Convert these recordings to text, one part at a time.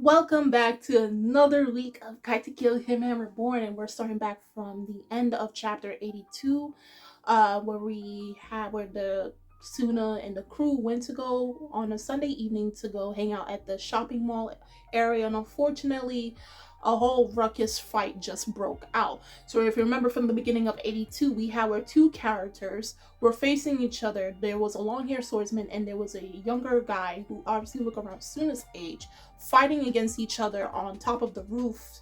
Welcome back to another week of Katekyo Hitman REBORN, and we're starting back from the end of chapter 82, where the Tsuna and the crew went to go on a Sunday evening to go hang out at the shopping mall area, and unfortunately, a whole ruckus fight just broke out. So if you remember from the beginning of 82, we had where two characters were facing each other. There was a long-haired swordsman and there was a younger guy who obviously looked around Tsuna's age, fighting against each other on top of the roof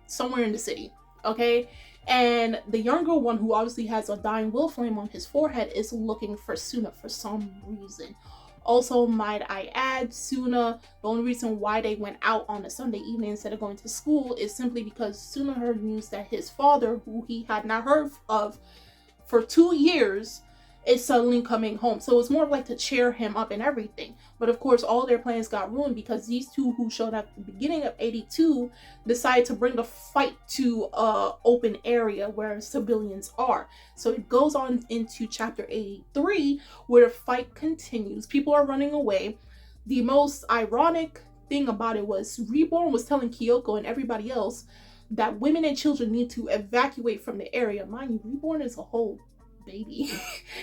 somewhere in the city. Okay? And the younger one, who obviously has a dying will flame on his forehead, is looking for Tsuna for some reason. Also, might I add, Tsuna, the only reason why they went out on a Sunday evening instead of going to school is simply because Tsuna heard news that his father, who he had not heard of for 2 years, is suddenly coming home. So it's more like to cheer him up and everything. But of course, all their plans got ruined because these two who showed up at the beginning of 82 decided to bring the fight to an open area where civilians are. So it goes on into chapter 83 where the fight continues. People are running away. The most ironic thing about it was Reborn was telling Kyoko and everybody else that women and children need to evacuate from the area. Mind you, Reborn is a whole baby.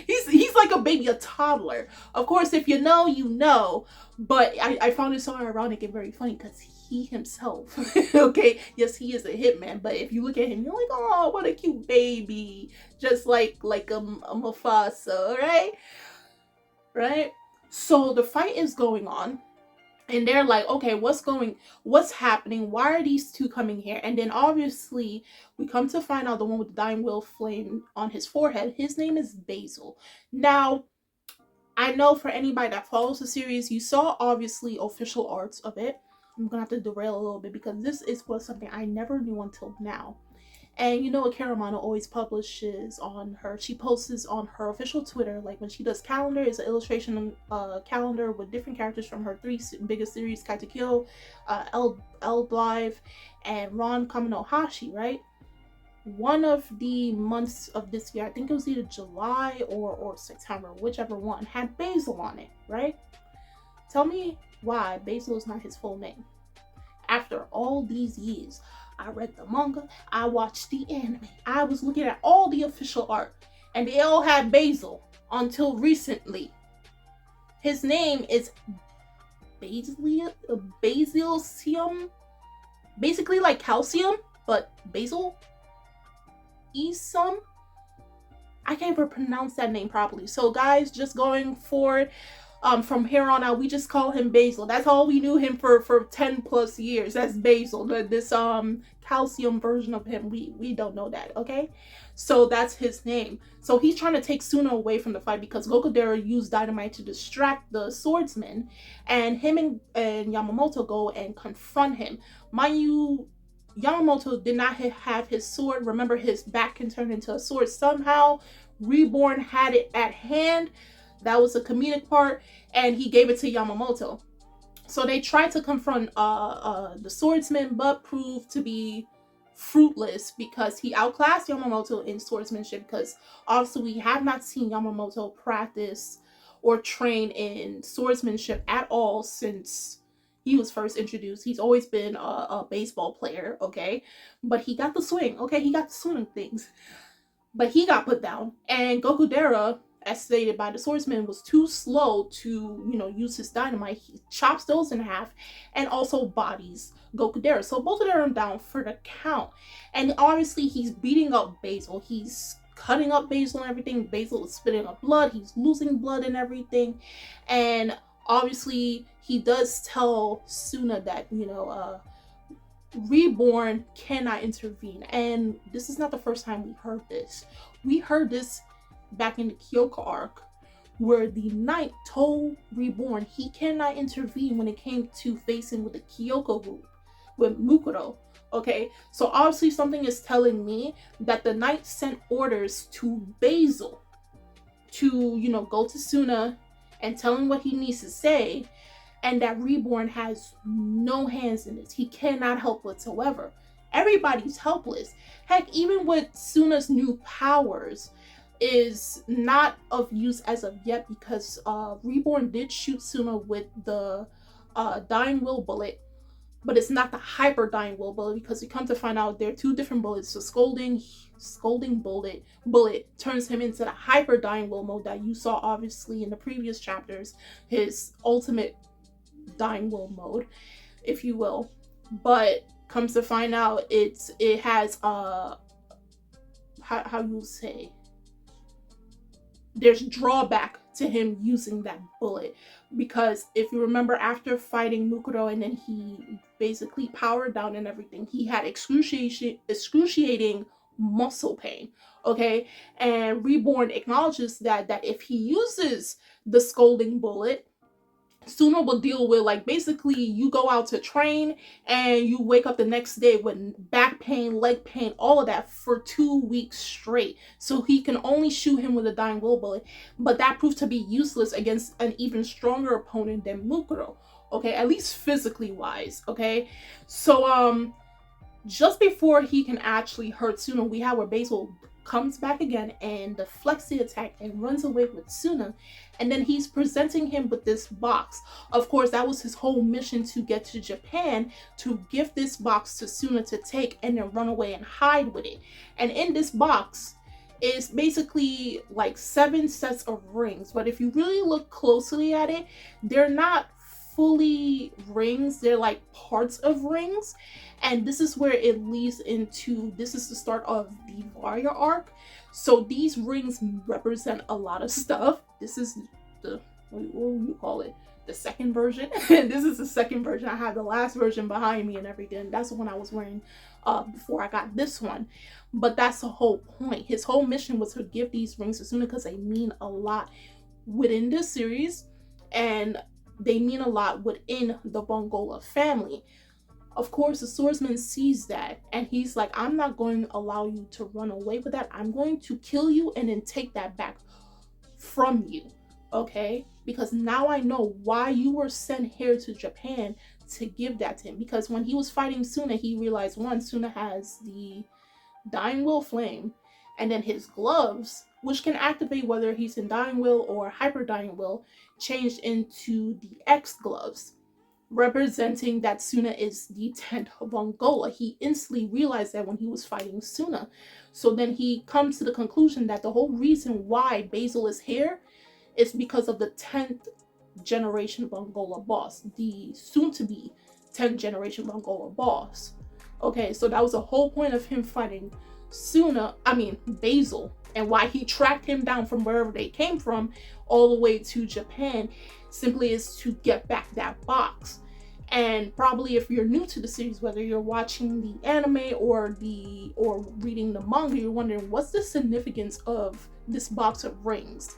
he's like a baby, a toddler. Of course, if you know, you know. But I found it so ironic and very funny because he himself, okay, yes, he is a hitman. But if you look at him, you're like, oh, what a cute baby, just like a Mufasa, right? So the fight is going on. And they're like, okay, what's happening? Why are these two coming here? And then obviously we come to find out the one with the dying will flame on his forehead, his name is Basil. Now, I know for anybody that follows the series, you saw obviously official arts of it. I'm gonna have to derail a little bit because this was something I never knew until now. And you know what Caramano always publishes on her, she posts on her official Twitter, like when she does calendar, it's an illustration calendar with different characters from her three biggest series, Katekyo, L Live, and Ron Kaminohashi, right? One of the months of this year, I think it was either July or September, whichever one, had Basil on it, right? Tell me why Basil is not his full name. After all these years, I read the manga, I watched the anime, I was looking at all the official art, and they all had Basil until recently. His name is Basilcium, basically like calcium, but basil? Isum? I can't even pronounce that name properly. So guys, just going forward, from here on out, we just call him Basil. That's all we knew him for 10 plus years. That's Basil. This calcium version of him, we don't know that, okay? So that's his name. So he's trying to take Tsuna away from the fight because Gokudera used dynamite to distract the swordsman, and him and Yamamoto go and confront him. Mind you, Yamamoto did not have his sword. Remember, his back can turn into a sword somehow. Reborn had it at hand. That was a comedic part, and he gave it to Yamamoto. So they tried to confront the swordsman, but proved to be fruitless because he outclassed Yamamoto in swordsmanship, because obviously we have not seen Yamamoto practice or train in swordsmanship at all since he was first introduced. He's always been a baseball player, okay? But he got the swing, okay? He got the swing things. But he got put down, and Gokudera, as stated by the swordsman, was too slow to, use his dynamite. He chops those in half and also bodies Gokudera. So both of them are down for the count. And obviously he's beating up Basil. He's cutting up Basil and everything. Basil is spitting up blood. He's losing blood and everything. And obviously he does tell Tsuna that, Reborn cannot intervene. And this is not the first time we heard this. We heard this back in the Kyoko arc, where the knight told Reborn he cannot intervene when it came to facing with the Kyoko group, with Mukuro, okay? So obviously something is telling me that the knight sent orders to Basil to, go to Tsuna and tell him what he needs to say, and that Reborn has no hands in this. He cannot help whatsoever. Everybody's helpless. Heck, even with Tsuna's new powers, is not of use as of yet because Reborn did shoot Tsuna with the dying will bullet, but it's not the hyper dying will bullet, because we come to find out there are two different bullets. The scolding bullet turns him into the hyper dying will mode that you saw obviously in the previous chapters, his ultimate dying will mode, if you will. But comes to find out it has how you say, there's drawback to him using that bullet, because if you remember, after fighting Mukuro and then he basically powered down and everything, he had excruciating muscle pain, okay? And Reborn acknowledges that if he uses the scolding bullet, Tsuna will deal with, like, basically you go out to train and you wake up the next day with back pain, leg pain, all of that for 2 weeks straight. So he can only shoot him with a dying will bullet, but that proved to be useless against an even stronger opponent than Mukuro, okay, at least physically wise, okay? So just before he can actually hurt Tsuna, we have where Basil comes back again and deflects the attack and runs away with Tsuna, and then he's presenting him with this box. Of course, that was his whole mission, to get to Japan, to give this box to Tsuna to take and then run away and hide with it. And in this box is basically like 7 sets of rings, but if you really look closely at it, they're not fully rings, they're like parts of rings. And this is where it leads into, this is the start of the Varya arc. So these rings represent a lot of stuff. This is the, what do you call it? The second version. This is the second version. I have the last version behind me and everything. That's the one I was wearing before I got this one. But that's the whole point. His whole mission was to give these rings to Tsuna because they mean a lot within this series, and they mean a lot within the Bongola family. Of course, the swordsman sees that and he's like, I'm not going to allow you to run away with that. I'm going to kill you and then take that back from you, okay? Because now I know why you were sent here to Japan, to give that to him. Because when he was fighting Tsuna, he realized, one, Tsuna has the dying will flame, and then his gloves, which can activate whether he's in dying will or hyper dying will, changed into the X gloves, representing that Tsuna is the 10th Bongola. He instantly realized that when he was fighting Tsuna. So then he comes to the conclusion that the whole reason why Basil is here is because of the 10th generation Bongola boss, the soon-to-be 10th generation Bongola boss. Okay, so that was the whole point of him fighting Basil, and why he tracked him down from wherever they came from all the way to Japan, simply is to get back that box. And probably if you're new to the series, whether you're watching the anime or reading the manga, you're wondering, what's the significance of this box of rings?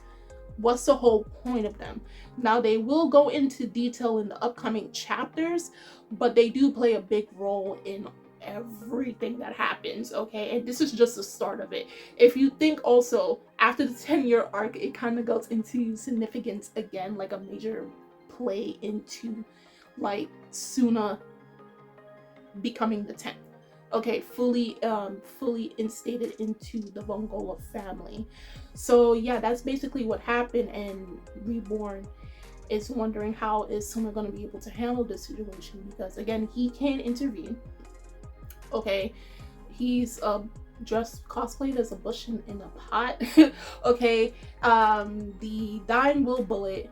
What's the whole point of them? Now, they will go into detail in the upcoming chapters, but they do play a big role in everything that happens, okay? And this is just the start of it. If you think also, after the 10-year arc, it kind of goes into significance again, like a major play into like Tsuna becoming the 10th, okay, fully instated into the Bongola family. So yeah, that's basically what happened, and Reborn is wondering how is Tsuna going to be able to handle this situation, because again, he can intervene. Okay, he's just cosplayed as a bush in a pot. Okay, the dying will bullet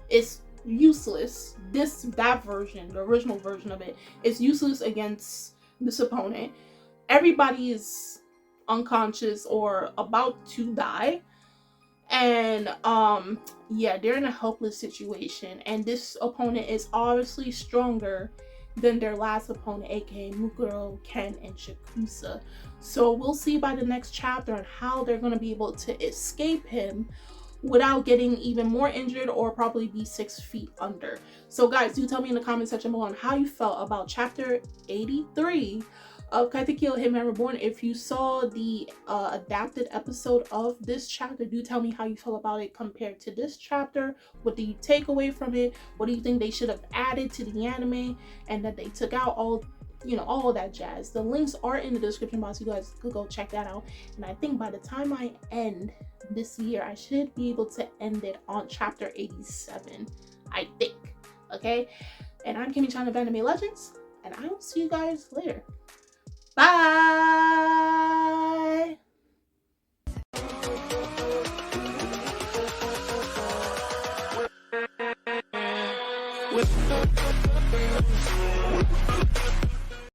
is useless. That version, the original version of it, is useless against this opponent. Everybody is unconscious or about to die, and yeah, they're in a helpless situation, and this opponent is obviously stronger than their last opponent, aka Mukuro, Ken, and Shikusa. So we'll see by the next chapter on how they're going to be able to escape him without getting even more injured or probably be 6 feet under. So guys, do tell me in the comment section below on how you felt about chapter 83 of Katekyo Hitman REBORN. If you saw the adapted episode of this chapter, do tell me how you feel about it compared to this chapter. What do you take away from it? What do you think they should have added to the anime and that they took out? All of that jazz. The links are in the description box. You guys could go check that out. And I think by the time I end this year, I should be able to end it on chapter 87, I think. Okay, and I'm Kimmy Chan of Anime Legends. And I will see you guys later. Bye! With